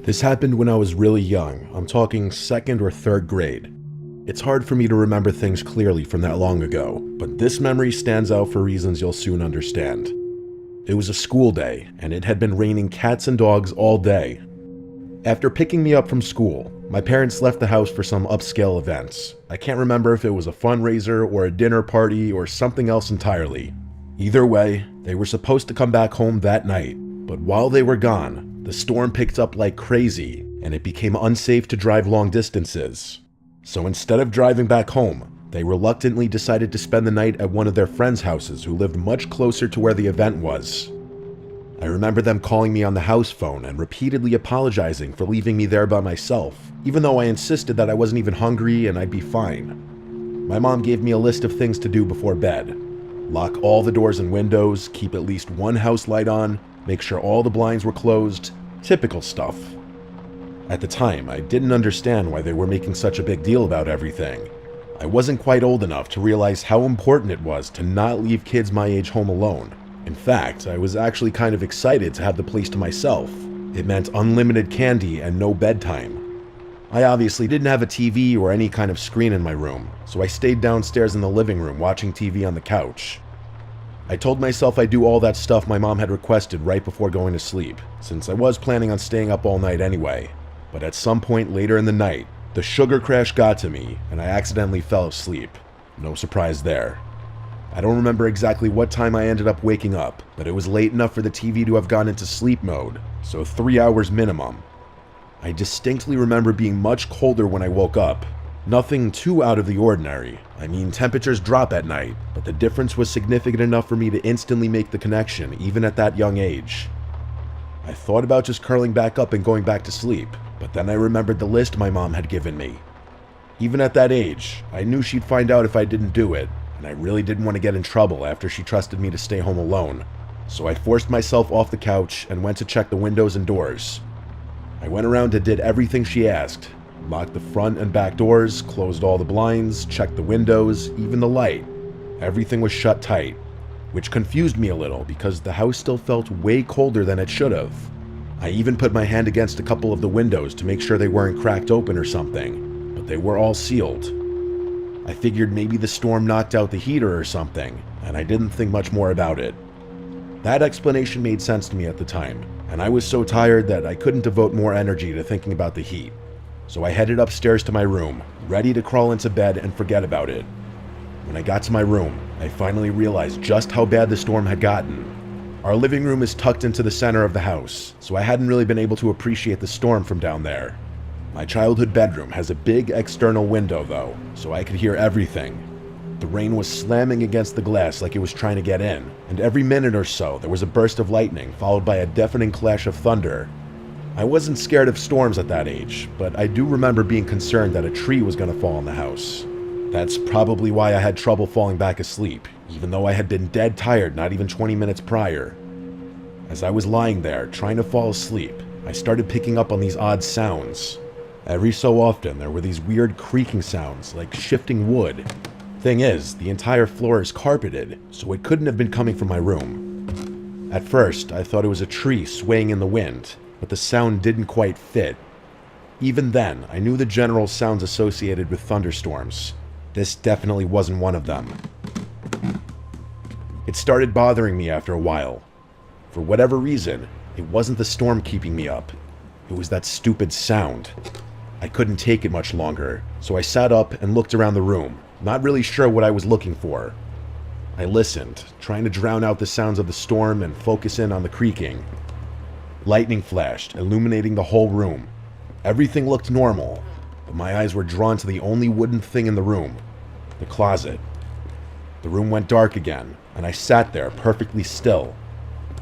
This happened when I was really young. I'm talking second or third grade. It's hard for me to remember things clearly from that long ago, but this memory stands out for reasons you'll soon understand. It was a school day, and it had been raining cats and dogs all day. After picking me up from school, my parents left the house for some upscale events. I can't remember if it was a fundraiser or a dinner party or something else entirely. Either way, they were supposed to come back home that night, but while they were gone, the storm picked up like crazy, and it became unsafe to drive long distances. So instead of driving back home, they reluctantly decided to spend the night at one of their friends' houses who lived much closer to where the event was. I remember them calling me on the house phone and repeatedly apologizing for leaving me there by myself, even though I insisted that I wasn't even hungry and I'd be fine. My mom gave me a list of things to do before bed. Lock all the doors and windows, keep at least one house light on, make sure all the blinds were closed, typical stuff. At the time, I didn't understand why they were making such a big deal about everything. I wasn't quite old enough to realize how important it was to not leave kids my age home alone. In fact, I was actually kind of excited to have the place to myself. It meant unlimited candy and no bedtime. I obviously didn't have a TV or any kind of screen in my room, so I stayed downstairs in the living room watching TV on the couch. I told myself I'd do all that stuff my mom had requested right before going to sleep, since I was planning on staying up all night anyway. But at some point later in the night, the sugar crash got to me and I accidentally fell asleep. No surprise there. I don't remember exactly what time I ended up waking up, but it was late enough for the TV to have gone into sleep mode, so 3 hours minimum. I distinctly remember being much colder when I woke up. Nothing too out of the ordinary. I mean, temperatures drop at night, but the difference was significant enough for me to instantly make the connection, even at that young age. I thought about just curling back up and going back to sleep, but then I remembered the list my mom had given me. Even at that age, I knew she'd find out if I didn't do it, and I really didn't want to get in trouble after she trusted me to stay home alone. So I forced myself off the couch and went to check the windows and doors. I went around and did everything she asked. Locked the front and back doors, closed all the blinds, checked the windows, even the light. Everything was shut tight, which confused me a little because the house still felt way colder than it should have. I even put my hand against a couple of the windows to make sure they weren't cracked open or something, but they were all sealed. I figured maybe the storm knocked out the heater or something, and I didn't think much more about it. That explanation made sense to me at the time, and I was so tired that I couldn't devote more energy to thinking about the heat. So I headed upstairs to my room, ready to crawl into bed and forget about it. When I got to my room, I finally realized just how bad the storm had gotten. Our living room is tucked into the center of the house, so I hadn't really been able to appreciate the storm from down there. My childhood bedroom has a big external window though, so I could hear everything. The rain was slamming against the glass like it was trying to get in, and every minute or so there was a burst of lightning followed by a deafening clash of thunder. I wasn't scared of storms at that age, but I do remember being concerned that a tree was going to fall on the house. That's probably why I had trouble falling back asleep, even though I had been dead tired not even 20 minutes prior. As I was lying there, trying to fall asleep, I started picking up on these odd sounds. Every so often, there were these weird creaking sounds, like shifting wood. Thing is, the entire floor is carpeted, so it couldn't have been coming from my room. At first, I thought it was a tree swaying in the wind, but the sound didn't quite fit. Even then, I knew the general sounds associated with thunderstorms. This definitely wasn't one of them. It started bothering me after a while. For whatever reason, it wasn't the storm keeping me up. It was that stupid sound. I couldn't take it much longer, so I sat up and looked around the room, not really sure what I was looking for. I listened, trying to drown out the sounds of the storm and focus in on the creaking. Lightning flashed, illuminating the whole room. Everything looked normal, but my eyes were drawn to the only wooden thing in the room, the closet. The room went dark again, and I sat there perfectly still.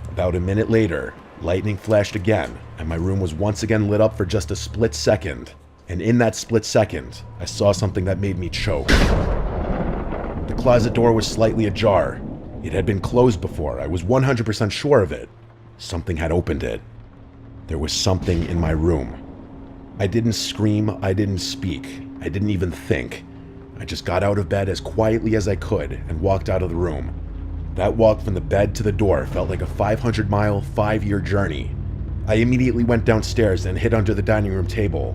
About a minute later, lightning flashed again, and my room was once again lit up for just a split second. And in that split second, I saw something that made me choke. The closet door was slightly ajar. It had been closed before, I was 100% sure of it. Something had opened it. There was something in my room. I didn't scream, I didn't speak, I didn't even think. I just got out of bed as quietly as I could and walked out of the room. That walk from the bed to the door felt like a 500-mile, 5-year journey. I immediately went downstairs and hid under the dining room table.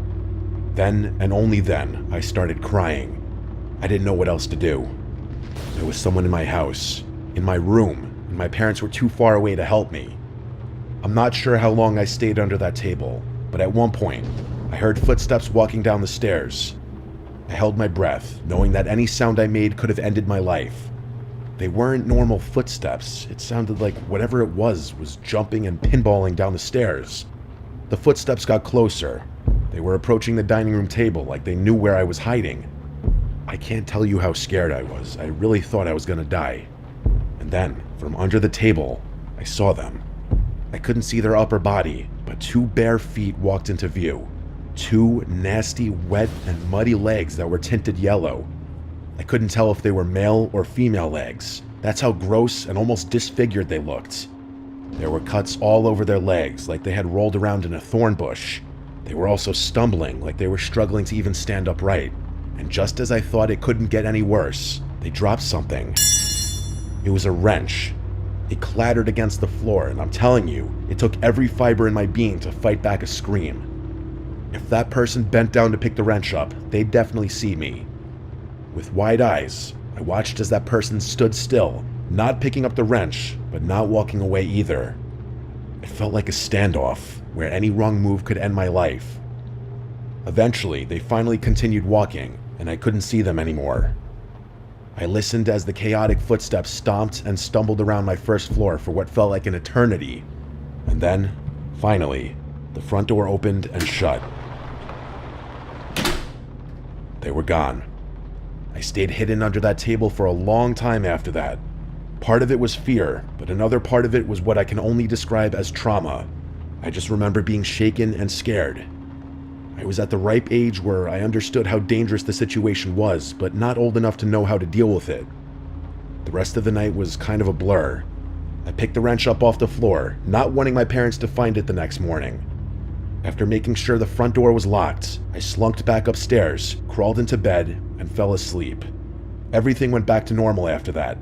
Then, and only then, I started crying. I didn't know what else to do. There was someone in my house, in my room, and my parents were too far away to help me. I'm not sure how long I stayed under that table, but at one point, I heard footsteps walking down the stairs. I held my breath, knowing that any sound I made could have ended my life. They weren't normal footsteps. It sounded like whatever it was jumping and pinballing down the stairs. The footsteps got closer. They were approaching the dining room table like they knew where I was hiding. I can't tell you how scared I was. I really thought I was gonna die. And then, from under the table, I saw them. I couldn't see their upper body, but two bare feet walked into view. Two nasty, wet, and muddy legs that were tinted yellow. I couldn't tell if they were male or female legs. That's how gross and almost disfigured they looked. There were cuts all over their legs, like they had rolled around in a thorn bush. They were also stumbling, like they were struggling to even stand upright. And just as I thought it couldn't get any worse, they dropped something. It was a wrench. It clattered against the floor, and I'm telling you, it took every fiber in my being to fight back a scream. If that person bent down to pick the wrench up, they'd definitely see me. With wide eyes, I watched as that person stood still, not picking up the wrench, but not walking away either. It felt like a standoff, where any wrong move could end my life. Eventually, they finally continued walking, and I couldn't see them anymore. I listened as the chaotic footsteps stomped and stumbled around my first floor for what felt like an eternity. And then, finally, the front door opened and shut. They were gone. I stayed hidden under that table for a long time after that. Part of it was fear, but another part of it was what I can only describe as trauma. I just remember being shaken and scared. I was at the ripe age where I understood how dangerous the situation was, but not old enough to know how to deal with it. The rest of the night was kind of a blur. I picked the wrench up off the floor, not wanting my parents to find it the next morning. After making sure the front door was locked, I slunked back upstairs, crawled into bed, and fell asleep. Everything went back to normal after that.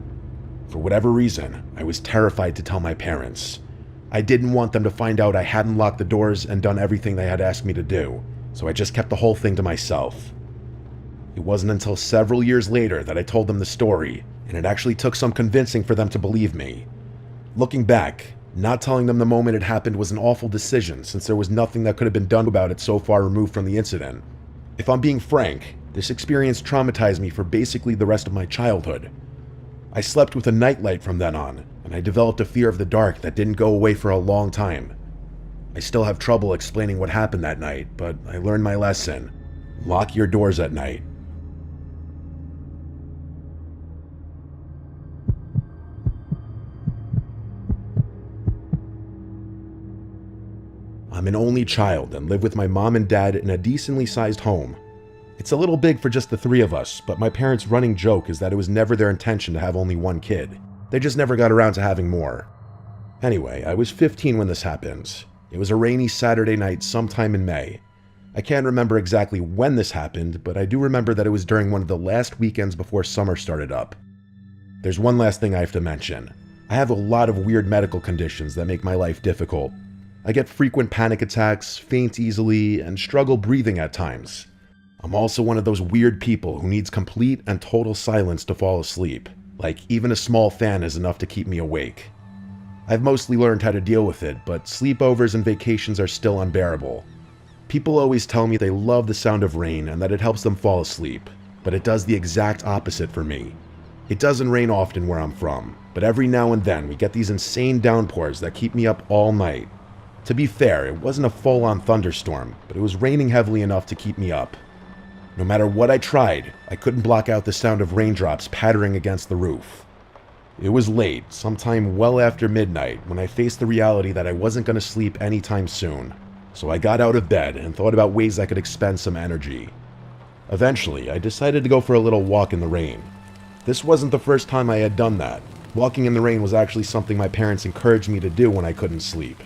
For whatever reason, I was terrified to tell my parents. I didn't want them to find out I hadn't locked the doors and done everything they had asked me to do, so I just kept the whole thing to myself. It wasn't until several years later that I told them the story, and it actually took some convincing for them to believe me. Looking back, not telling them the moment it happened was an awful decision, since there was nothing that could have been done about it so far removed from the incident. If I'm being frank, this experience traumatized me for basically the rest of my childhood. I slept with a nightlight from then on, and I developed a fear of the dark that didn't go away for a long time. I still have trouble explaining what happened that night, but I learned my lesson. Lock your doors at night. I'm an only child and live with my mom and dad in a decently sized home. It's a little big for just the three of us, but my parents' running joke is that it was never their intention to have only one kid. They just never got around to having more. Anyway, I was 15 when this happened. It was a rainy Saturday night sometime in May. I can't remember exactly when this happened, but I do remember that it was during one of the last weekends before summer started up. There's one last thing I have to mention. I have a lot of weird medical conditions that make my life difficult. I get frequent panic attacks, faint easily, and struggle breathing at times. I'm also one of those weird people who needs complete and total silence to fall asleep. Like, even a small fan is enough to keep me awake. I've mostly learned how to deal with it, but sleepovers and vacations are still unbearable. People always tell me they love the sound of rain and that it helps them fall asleep, but it does the exact opposite for me. It doesn't rain often where I'm from, but every now and then we get these insane downpours that keep me up all night. To be fair, it wasn't a full-on thunderstorm, but it was raining heavily enough to keep me up. No matter what I tried, I couldn't block out the sound of raindrops pattering against the roof. It was late, sometime well after midnight, when I faced the reality that I wasn't going to sleep anytime soon. So I got out of bed and thought about ways I could expend some energy. Eventually, I decided to go for a little walk in the rain. This wasn't the first time I had done that. Walking in the rain was actually something my parents encouraged me to do when I couldn't sleep.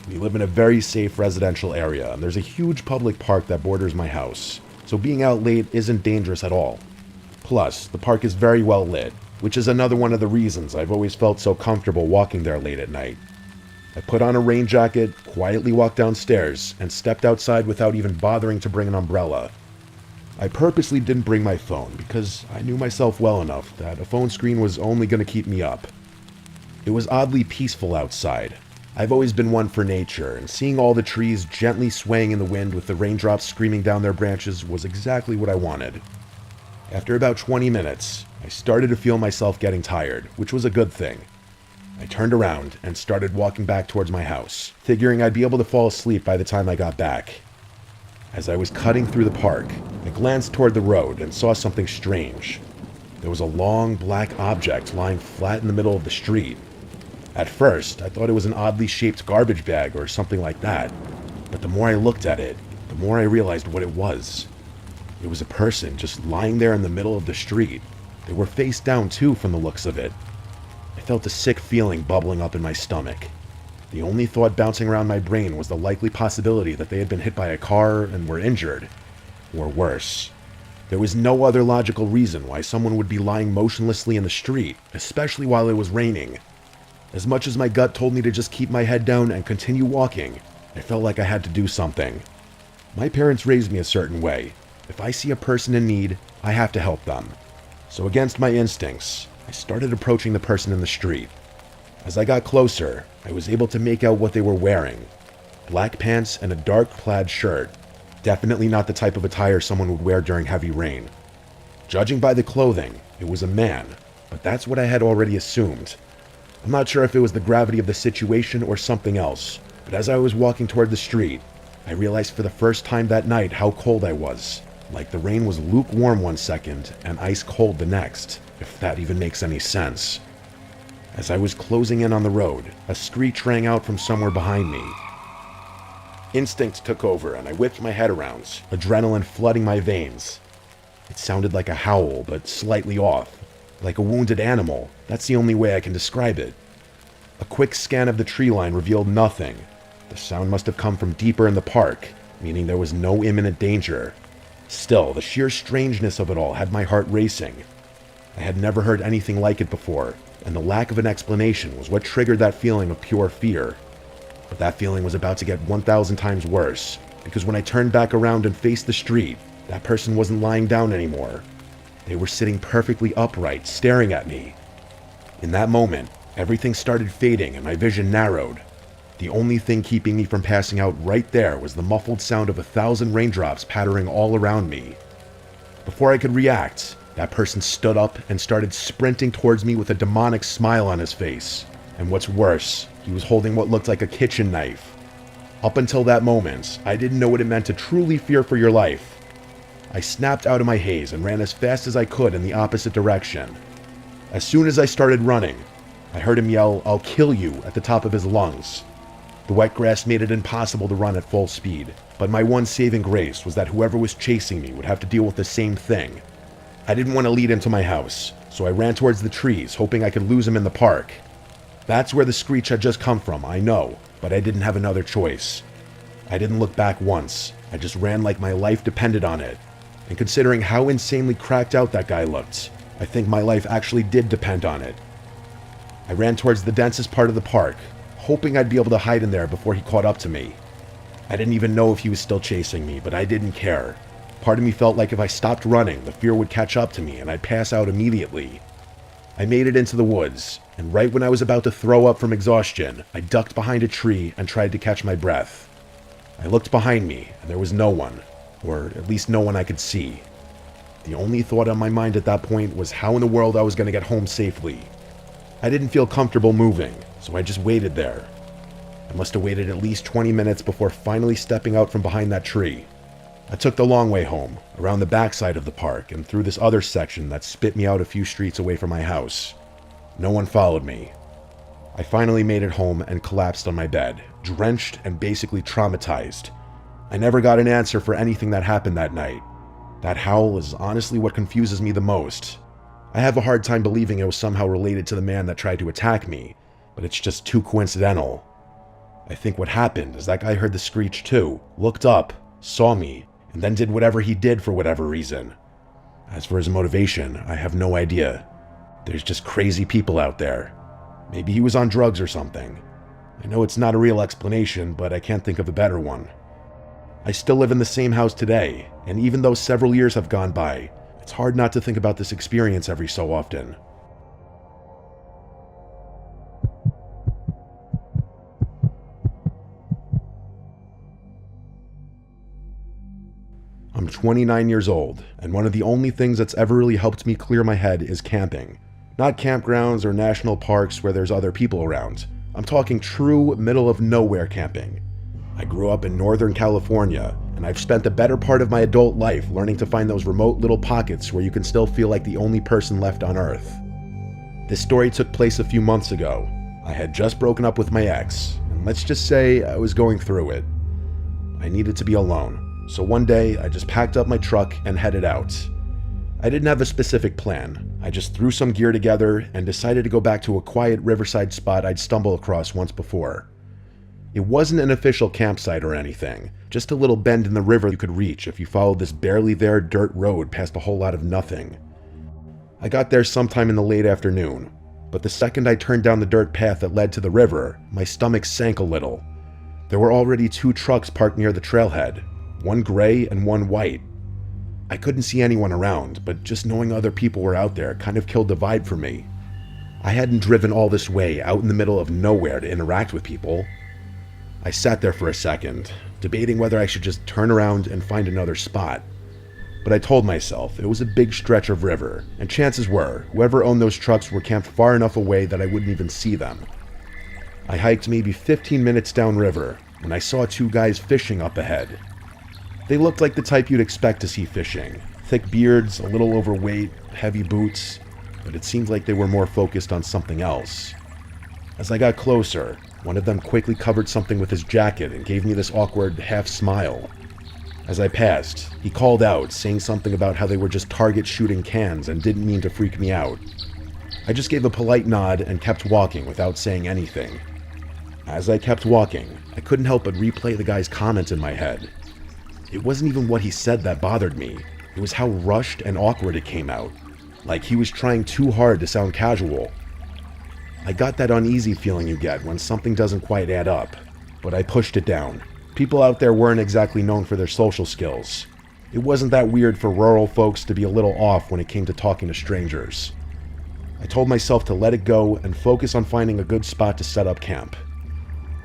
We live in a very safe residential area, and there's a huge public park that borders my house, so being out late isn't dangerous at all. Plus, the park is very well lit, which is another one of the reasons I've always felt so comfortable walking there late at night. I put on a rain jacket, quietly walked downstairs, and stepped outside without even bothering to bring an umbrella. I purposely didn't bring my phone because I knew myself well enough that a phone screen was only going to keep me up. It was oddly peaceful outside. I've always been one for nature, and seeing all the trees gently swaying in the wind with the raindrops screaming down their branches was exactly what I wanted. After about 20 minutes, I started to feel myself getting tired, which was a good thing. I turned around and started walking back towards my house, figuring I'd be able to fall asleep by the time I got back. As I was cutting through the park, I glanced toward the road and saw something strange. There was a long black object lying flat in the middle of the street. At first, I thought it was an oddly shaped garbage bag or something like that, but the more I looked at it, the more I realized what it was. It was a person just lying there in the middle of the street. They were face down too from the looks of it. I felt a sick feeling bubbling up in my stomach. The only thought bouncing around my brain was the likely possibility that they had been hit by a car and were injured. Or worse. There was no other logical reason why someone would be lying motionlessly in the street, especially while it was raining. As much as my gut told me to just keep my head down and continue walking, I felt like I had to do something. My parents raised me a certain way. If I see a person in need, I have to help them. So against my instincts, I started approaching the person in the street. As I got closer, I was able to make out what they were wearing. Black pants and a dark plaid shirt. Definitely not the type of attire someone would wear during heavy rain. Judging by the clothing, it was a man, but that's what I had already assumed. I'm not sure if it was the gravity of the situation or something else, but as I was walking toward the street, I realized for the first time that night how cold I was. Like the rain was lukewarm one second and ice cold the next, if that even makes any sense. As I was closing in on the road, a screech rang out from somewhere behind me. Instinct took over and I whipped my head around, adrenaline flooding my veins. It sounded like a howl, but slightly off. Like a wounded animal, that's the only way I can describe it. A quick scan of the tree line revealed nothing. The sound must have come from deeper in the park, meaning there was no imminent danger. Still, the sheer strangeness of it all had my heart racing. I had never heard anything like it before, and the lack of an explanation was what triggered that feeling of pure fear. But that feeling was about to get 1,000 times worse, because when I turned back around and faced the street, that person wasn't lying down anymore. They were sitting perfectly upright, staring at me. In that moment, everything started fading and my vision narrowed. The only thing keeping me from passing out right there was the muffled sound of 1,000 raindrops pattering all around me. Before I could react, that person stood up and started sprinting towards me with a demonic smile on his face. And what's worse, he was holding what looked like a kitchen knife. Up until that moment, I didn't know what it meant to truly fear for your life. I snapped out of my haze and ran as fast as I could in the opposite direction. As soon as I started running, I heard him yell, "I'll kill you," at the top of his lungs. The wet grass made it impossible to run at full speed, but my one saving grace was that whoever was chasing me would have to deal with the same thing. I didn't want to lead him to my house, so I ran towards the trees, hoping I could lose him in the park. That's where the screech had just come from, I know, but I didn't have another choice. I didn't look back once, I just ran like my life depended on it. And considering how insanely cracked out that guy looked, I think my life actually did depend on it. I ran towards the densest part of the park, hoping I'd be able to hide in there before he caught up to me. I didn't even know if he was still chasing me, but I didn't care. Part of me felt like if I stopped running, the fear would catch up to me and I'd pass out immediately. I made it into the woods, and right when I was about to throw up from exhaustion, I ducked behind a tree and tried to catch my breath. I looked behind me, and there was no one, or at least no one I could see. The only thought on my mind at that point was how in the world I was going to get home safely. I didn't feel comfortable moving, so I just waited there. I must have waited at least 20 minutes before finally stepping out from behind that tree. I took the long way home, around the backside of the park and through this other section that spit me out a few streets away from my house. No one followed me. I finally made it home and collapsed on my bed, drenched and basically traumatized. I never got an answer for anything that happened that night. That howl is honestly what confuses me the most. I have a hard time believing it was somehow related to the man that tried to attack me, but it's just too coincidental. I think what happened is that guy heard the screech too, looked up, saw me, and then did whatever he did for whatever reason. As for his motivation, I have no idea. There's just crazy people out there. Maybe he was on drugs or something. I know it's not a real explanation, but I can't think of a better one. I still live in the same house today, and even though several years have gone by, it's hard not to think about this experience every so often. I'm 29 years old, and one of the only things that's ever really helped me clear my head is camping. Not campgrounds or national parks where there's other people around. I'm talking true middle-of-nowhere camping. I grew up in Northern California, and I've spent the better part of my adult life learning to find those remote little pockets where you can still feel like the only person left on Earth. This story took place a few months ago. I had just broken up with my ex, and let's just say I was going through it. I needed to be alone. So one day, I just packed up my truck and headed out. I didn't have a specific plan. I just threw some gear together and decided to go back to a quiet riverside spot I'd stumbled across once before. It wasn't an official campsite or anything, just a little bend in the river you could reach if you followed this barely there dirt road past a whole lot of nothing. I got there sometime in the late afternoon, but the second I turned down the dirt path that led to the river, my stomach sank a little. There were already 2 trucks parked near the trailhead, one gray and one white. I couldn't see anyone around, but just knowing other people were out there kind of killed the vibe for me. I hadn't driven all this way out in the middle of nowhere to interact with people. I sat there for a second, debating whether I should just turn around and find another spot. But I told myself it was a big stretch of river, and chances were whoever owned those trucks were camped far enough away that I wouldn't even see them. I hiked maybe 15 minutes downriver when I saw 2 guys fishing up ahead. They looked like the type you'd expect to see fishing. Thick beards, a little overweight, heavy boots, but it seemed like they were more focused on something else. As I got closer, one of them quickly covered something with his jacket and gave me this awkward half smile. As I passed, he called out, saying something about how they were just target shooting cans and didn't mean to freak me out. I just gave a polite nod and kept walking without saying anything. As I kept walking, I couldn't help but replay the guy's comment in my head. It wasn't even what he said that bothered me. It was how rushed and awkward it came out. Like he was trying too hard to sound casual. I got that uneasy feeling you get when something doesn't quite add up, but I pushed it down. People out there weren't exactly known for their social skills. It wasn't that weird for rural folks to be a little off when it came to talking to strangers. I told myself to let it go and focus on finding a good spot to set up camp.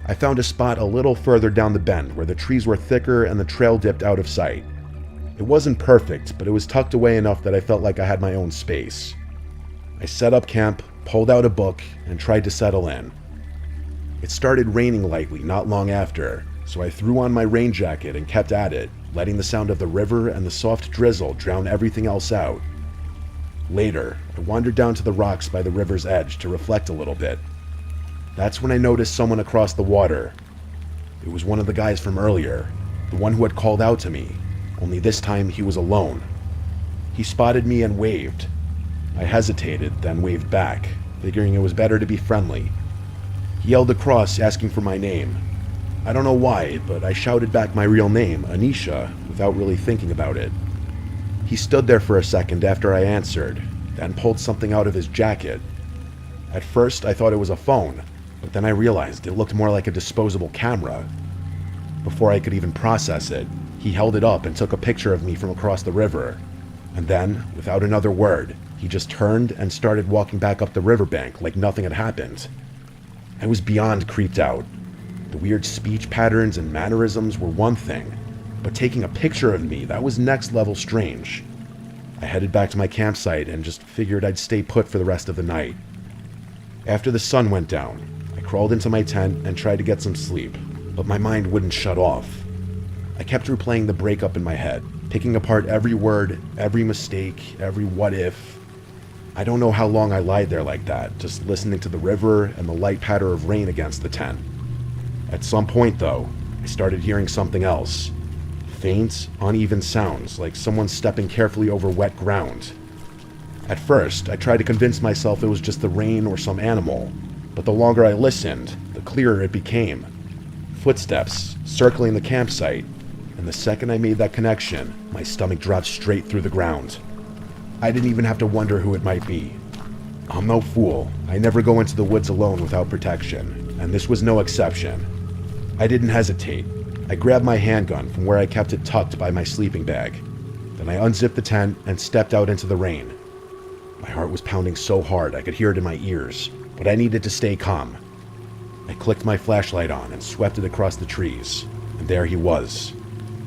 I found a spot a little further down the bend where the trees were thicker and the trail dipped out of sight. It wasn't perfect, but it was tucked away enough that I felt like I had my own space. I set up camp, pulled out a book, and tried to settle in. It started raining lightly not long after, so I threw on my rain jacket and kept at it, letting the sound of the river and the soft drizzle drown everything else out. Later, I wandered down to the rocks by the river's edge to reflect a little bit. That's when I noticed someone across the water. It was one of the guys from earlier, the one who had called out to me, only this time he was alone. He spotted me and waved. I hesitated, then waved back, figuring it was better to be friendly. He yelled across, asking for my name. I don't know why, but I shouted back my real name, Anisha, without really thinking about it. He stood there for a second after I answered, then pulled something out of his jacket. At first, I thought it was a phone, but then I realized it looked more like a disposable camera. Before I could even process it, he held it up and took a picture of me from across the river. And then, without another word, he just turned and started walking back up the riverbank like nothing had happened. I was beyond creeped out. The weird speech patterns and mannerisms were one thing, but taking a picture of me, that was next level strange. I headed back to my campsite and just figured I'd stay put for the rest of the night. After the sun went down, I crawled into my tent and tried to get some sleep, but my mind wouldn't shut off. I kept replaying the breakup in my head, picking apart every word, every mistake, every what if. I don't know how long I lied there like that, just listening to the river and the light patter of rain against the tent. At some point, though, I started hearing something else. Faint, uneven sounds, like someone stepping carefully over wet ground. At first, I tried to convince myself it was just the rain or some animal, but the longer I listened, the clearer it became. Footsteps, circling the campsite, and the second I made that connection, my stomach dropped straight through the ground. I didn't even have to wonder who it might be. I'm no fool. I never go into the woods alone without protection. and this was no exception. I didn't hesitate. I grabbed my handgun from where I kept it tucked by my sleeping bag. Then I unzipped the tent and stepped out into the rain. My heart was pounding so hard I could hear it in my ears, but I needed to stay calm. I clicked my flashlight on and swept it across the trees, and there he was.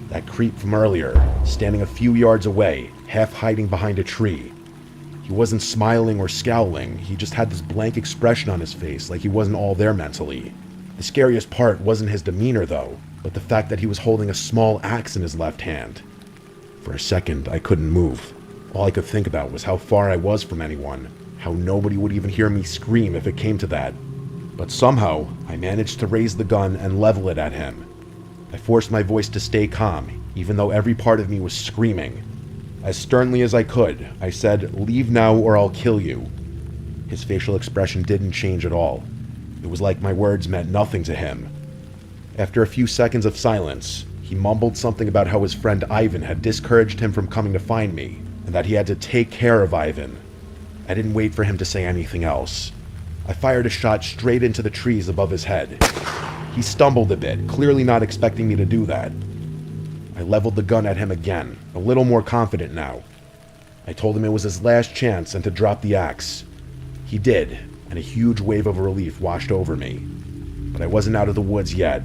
That creep from earlier, standing a few yards away, half hiding behind a tree. He wasn't smiling or scowling, he just had this blank expression on his face like he wasn't all there mentally. The scariest part wasn't his demeanor though, but the fact that he was holding a small axe in his left hand. For a second, I couldn't move. All I could think about was how far I was from anyone, how nobody would even hear me scream if it came to that. But somehow, I managed to raise the gun and level it at him. I forced my voice to stay calm, even though every part of me was screaming. As sternly as I could, I said, "Leave now or I'll kill you." His facial expression didn't change at all. It was like my words meant nothing to him. After a few seconds of silence, he mumbled something about how his friend Ivan had discouraged him from coming to find me, and that he had to take care of Ivan. I didn't wait for him to say anything else. I fired a shot straight into the trees above his head. He stumbled a bit, clearly not expecting me to do that. I leveled the gun at him again, a little more confident now. I told him it was his last chance and to drop the axe. He did, and a huge wave of relief washed over me. But I wasn't out of the woods yet.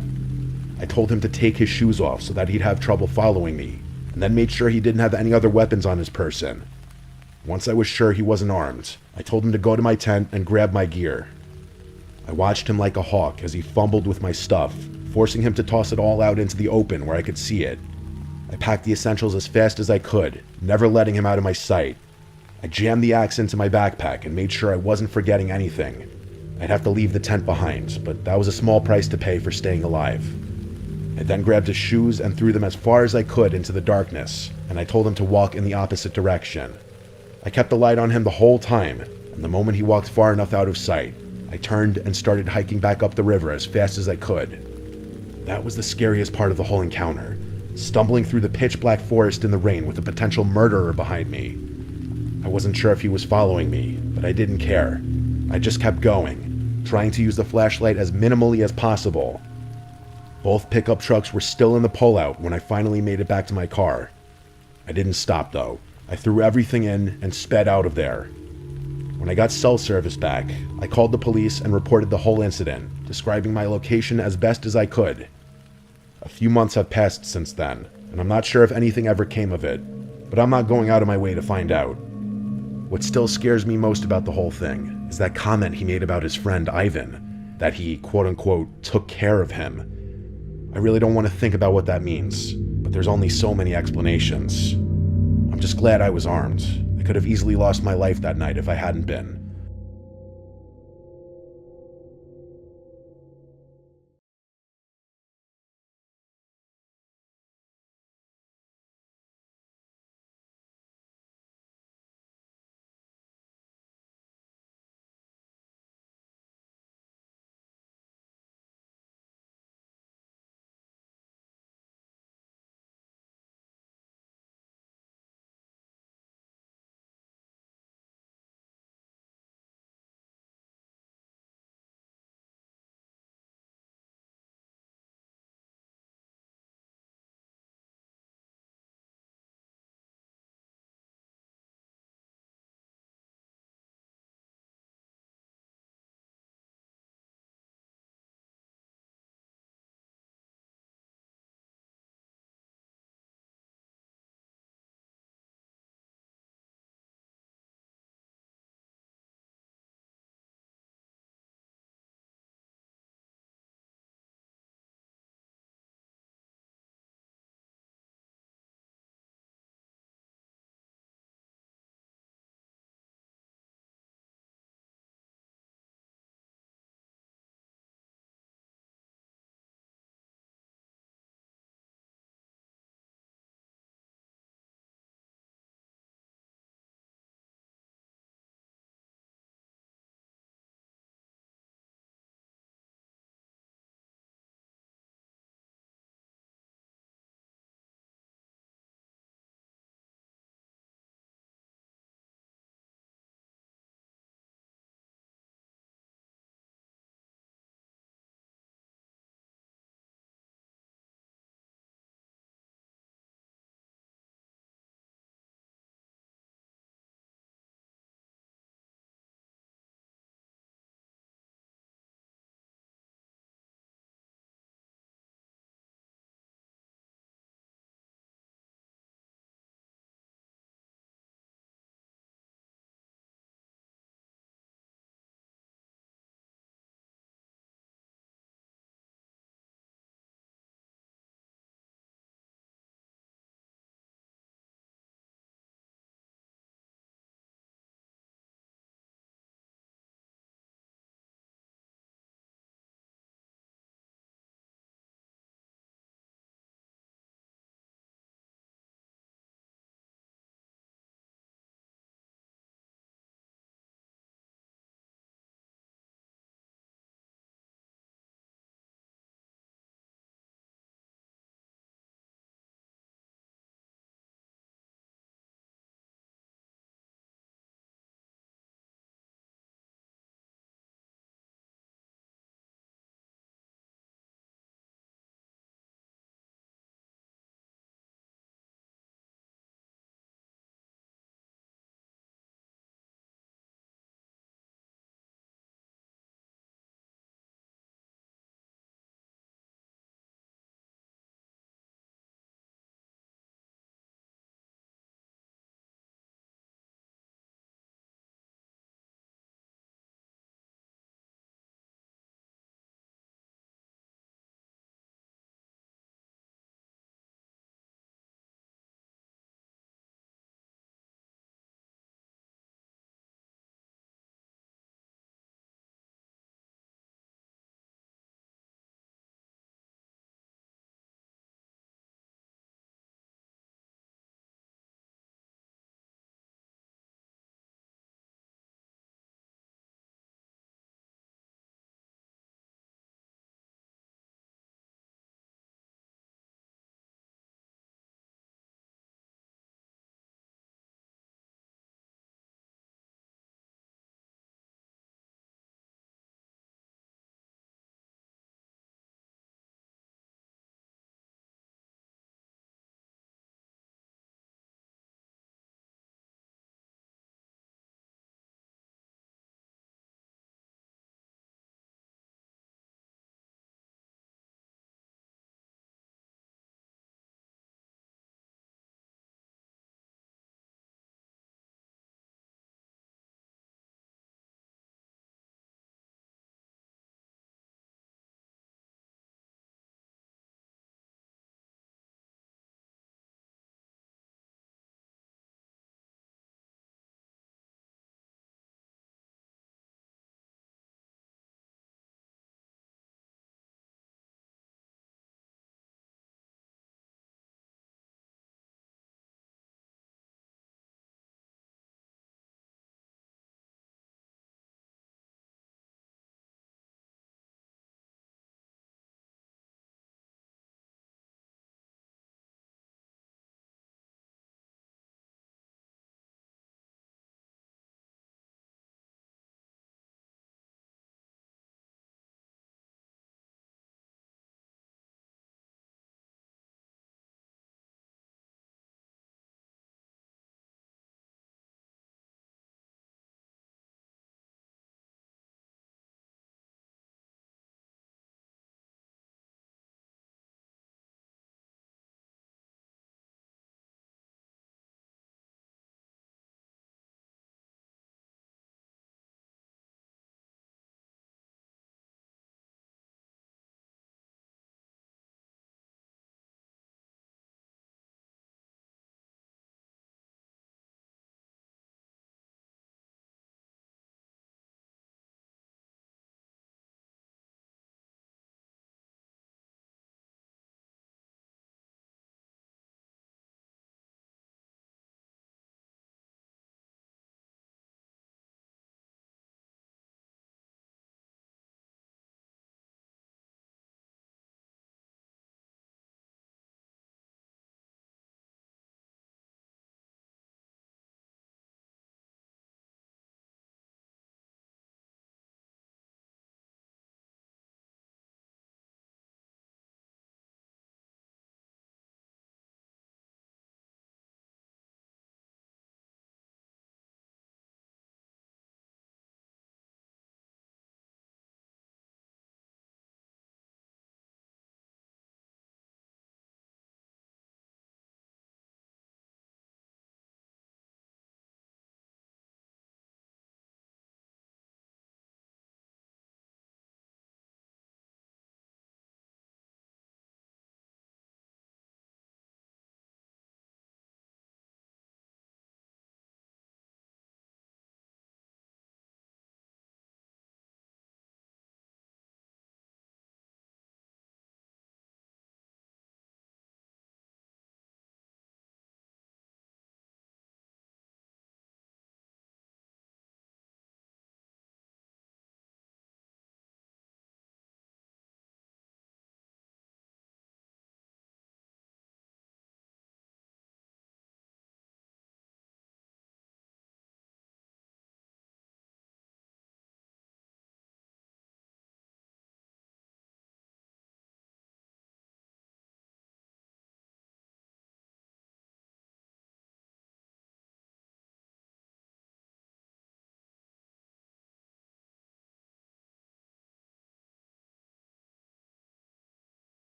I told him to take his shoes off so that he'd have trouble following me, and then made sure he didn't have any other weapons on his person. Once I was sure he wasn't armed, I told him to go to my tent and grab my gear. I watched him like a hawk as he fumbled with my stuff, forcing him to toss it all out into the open where I could see it. I packed the essentials as fast as I could, never letting him out of my sight. I jammed the axe into my backpack and made sure I wasn't forgetting anything. I'd have to leave the tent behind, but that was a small price to pay for staying alive. I then grabbed his shoes and threw them as far as I could into the darkness, and I told him to walk in the opposite direction. I kept the light on him the whole time, and the moment he walked far enough out of sight, I turned and started hiking back up the river as fast as I could. That was the scariest part of the whole encounter, stumbling through the pitch-black forest in the rain with a potential murderer behind me. I wasn't sure if he was following me, but I didn't care. I just kept going, trying to use the flashlight as minimally as possible. Both pickup trucks were still in the pullout when I finally made it back to my car. I didn't stop though. I threw everything in and sped out of there. When I got cell service back, I called the police and reported the whole incident, describing my location as best as I could. A few months have passed since then, and I'm not sure if anything ever came of it, but I'm not going out of my way to find out. What still scares me most about the whole thing is that comment he made about his friend Ivan, that he quote-unquote took care of him. I really don't want to think about what that means, but there's only so many explanations. I'm just glad I was armed. I could have easily lost my life that night if I hadn't been.